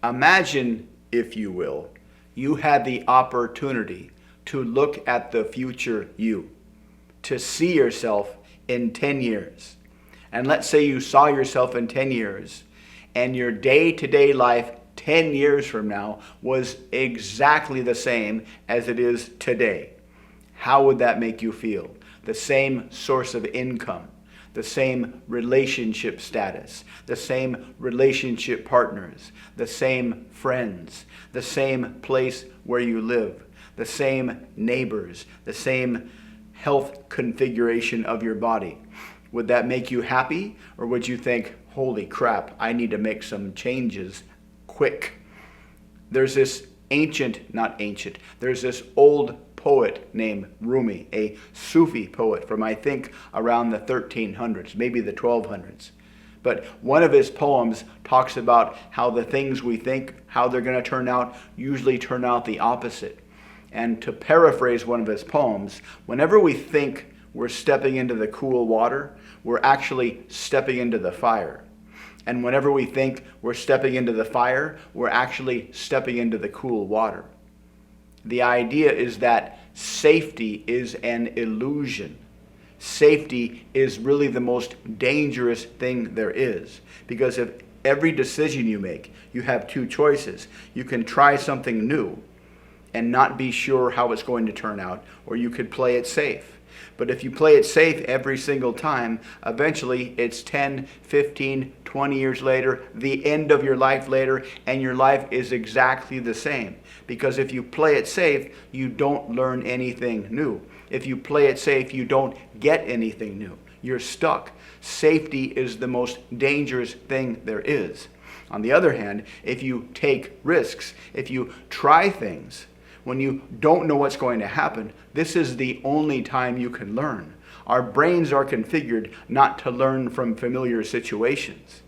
Imagine, if you will, you had the opportunity to look at the future you, to see yourself in 10 years. And let's say you saw yourself in 10 years and your day-to-day life 10 years from now was exactly the same as it is today. How would that make you feel? The same source of income, the same relationship status, the same relationship partners, the same friends, the same place where you live, the same neighbors, the same health configuration of your body. Would that make you happy, or would you think, holy crap, I need to make some changes quick? There's this there's this old poet named Rumi, a Sufi poet from I think around the 1300s, maybe the 1200s. But one of his poems talks about how the things we think, how they're going to turn out, usually turn out the opposite. And to paraphrase one of his poems, whenever we think we're stepping into the cool water, we're actually stepping into the fire. And whenever we think we're stepping into the fire, we're actually stepping into the cool water. The idea is that safety is an illusion. Safety is really the most dangerous thing there is. Because if every decision you make, you have two choices. You can try something new and not be sure how it's going to turn out, or you could play it safe. But if you play it safe every single time, eventually it's 10, 15, 20 years later, the end of your life later, and your life is exactly the same. Because if you play it safe, you don't learn anything new. If you play it safe, you don't get anything new. You're stuck. Safety is the most dangerous thing there is. On the other hand, if you take risks, if you try things, when you don't know what's going to happen, this is the only time you can learn. Our brains are configured not to learn from familiar situations.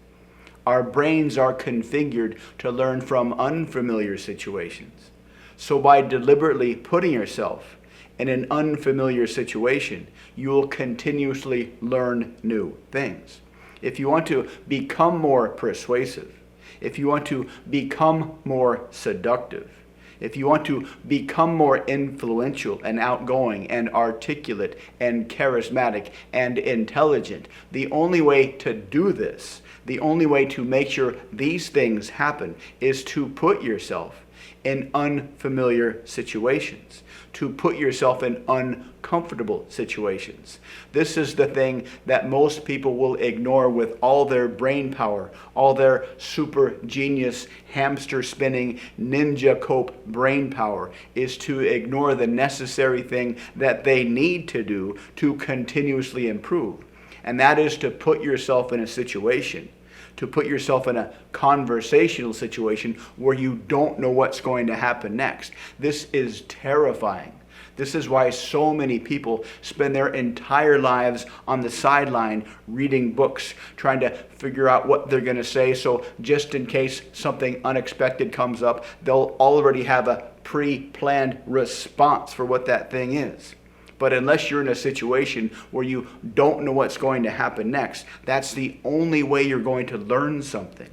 Our brains are configured to learn from unfamiliar situations. So by deliberately putting yourself in an unfamiliar situation, you will continuously learn new things. If you want to become more persuasive, if you want to become more seductive, if you want to become more influential and outgoing and articulate and charismatic and intelligent, the only way to do this, the only way to make sure these things happen, is to put yourself in unfamiliar situations, to put yourself in uncomfortable situations. This is the thing that most people will ignore with all their brain power, all their super genius, hamster spinning, ninja cope brain power, is to ignore the necessary thing that they need to do to continuously improve. And that is to put yourself in a situation, to put yourself in a conversational situation where you don't know what's going to happen next. This is terrifying. This is why so many people spend their entire lives on the sideline reading books, trying to figure out what they're going to say, so just in case something unexpected comes up, they'll already have a pre-planned response for what that thing is. But unless you're in a situation where you don't know what's going to happen next, that's the only way you're going to learn something.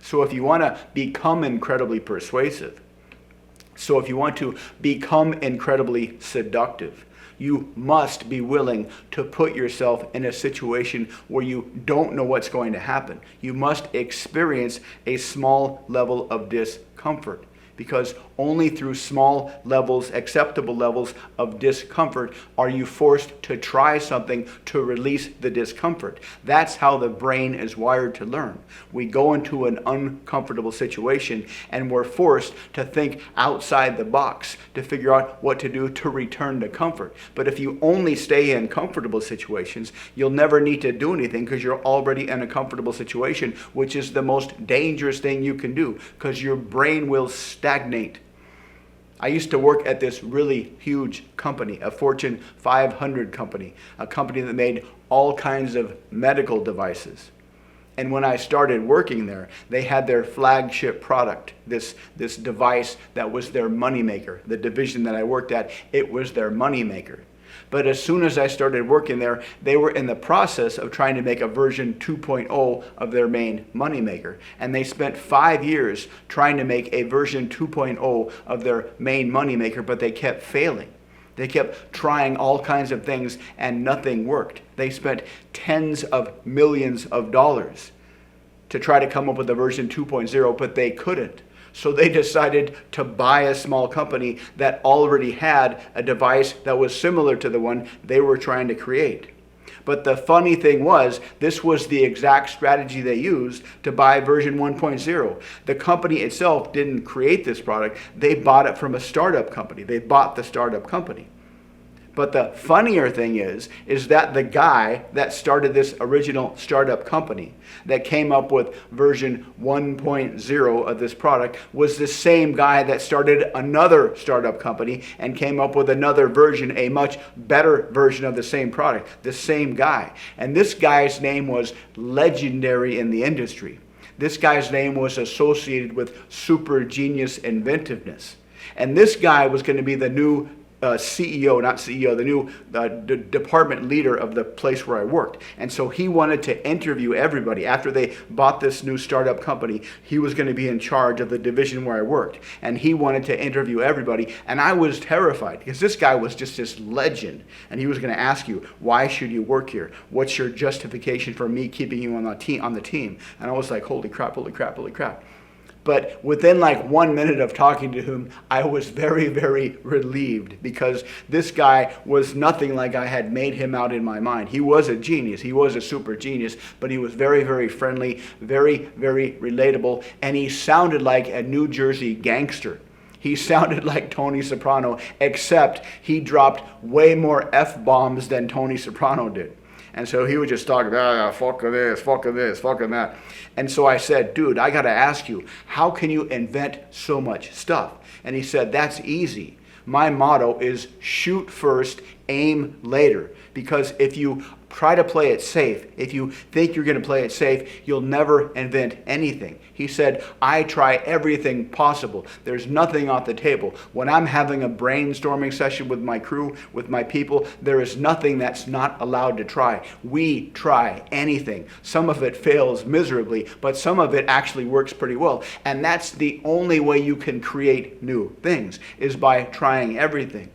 So if you want to become incredibly persuasive, so if you want to become incredibly seductive, you must be willing to put yourself in a situation where you don't know what's going to happen. You must experience a small level of discomfort. Because only through small levels, acceptable levels of discomfort, are you forced to try something to release the discomfort. That's how the brain is wired to learn. We go into an uncomfortable situation and we're forced to think outside the box to figure out what to do to return to comfort. But if you only stay in comfortable situations, you'll never need to do anything because you're already in a comfortable situation, which is the most dangerous thing you can do because your brain will stagnate. I used to work at this really huge company, a Fortune 500 company, a company that made all kinds of medical devices. And when I started working there, they had their flagship product, this device that was their moneymaker. The division that I worked at, it was their moneymaker. But as soon as I started working there, they were in the process of trying to make a version 2.0 of their main moneymaker. And they spent 5 years trying to make a version 2.0 of their main moneymaker, but they kept failing. They kept trying all kinds of things and nothing worked. They spent tens of millions of dollars to try to come up with a version 2.0, but they couldn't. So they decided to buy a small company that already had a device that was similar to the one they were trying to create. But the funny thing was, this was the exact strategy they used to buy version 1.0. The company itself didn't create this product. They bought it from a startup company. They bought the startup company. But the funnier thing is that the guy that started this original startup company that came up with version 1.0 of this product was the same guy that started another startup company and came up with another version, a much better version of the same product, the same guy. And this guy's name was legendary in the industry. This guy's name was associated with super genius inventiveness. And this guy was going to be the new the new department leader of the place where I worked. And so he wanted to interview everybody. After they bought this new startup company, he was going to be in charge of the division where I worked. And he wanted to interview everybody. And I was terrified because this guy was just this legend. And he was going to ask you, why should you work here? What's your justification for me keeping you on the team? And I was like, holy crap, holy crap, holy crap. But within like 1 minute of talking to him, I was very, very relieved because this guy was nothing like I had made him out in my mind. He was a genius. He was a super genius, but he was very, very friendly, very, very relatable, and he sounded like a New Jersey gangster. He sounded like Tony Soprano, except he dropped way more F-bombs than Tony Soprano did. And so he would just talk about, fuck this, fuck this, fuck that. And so I said, dude, I got to ask you, how can you invent so much stuff? And he said, that's easy. My motto is shoot first, aim later. Because if you try to play it safe, if you think you're going to play it safe, you'll never invent anything. He said, I try everything possible. There's nothing off the table. When I'm having a brainstorming session with my crew, with my people, there is nothing that's not allowed to try. We try anything. Some of it fails miserably, but some of it actually works pretty well. And that's the only way you can create new things, is by trying everything.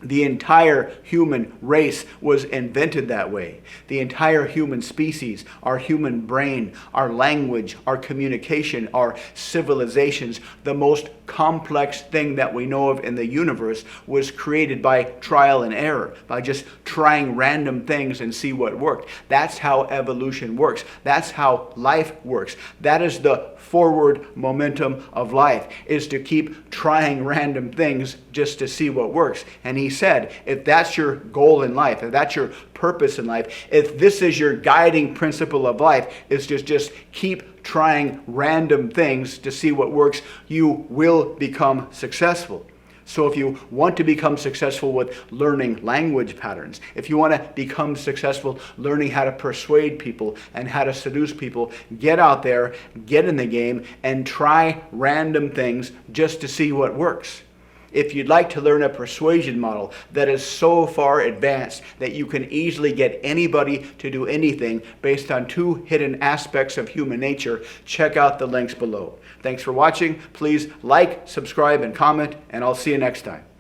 The entire human race was invented that way. The entire human species, our human brain, our language, our communication, our civilizations, the most complex thing that we know of in the universe was created by trial and error, by just trying random things and see what worked. That's how evolution works. That's how life works. That is the forward momentum of life, is to keep trying random things just to see what works. And he said, if that's your goal in life, if that's your purpose in life, if this is your guiding principle of life, is to just keep trying random things to see what works, you will become successful. So if you want to become successful with learning language patterns, if you want to become successful learning how to persuade people and how to seduce people, get out there, get in the game, and try random things just to see what works. If you'd like to learn a persuasion model that is so far advanced that you can easily get anybody to do anything based on 2 hidden aspects of human nature, check out the links below. Thanks for watching. Please like, subscribe, and comment, and I'll see you next time.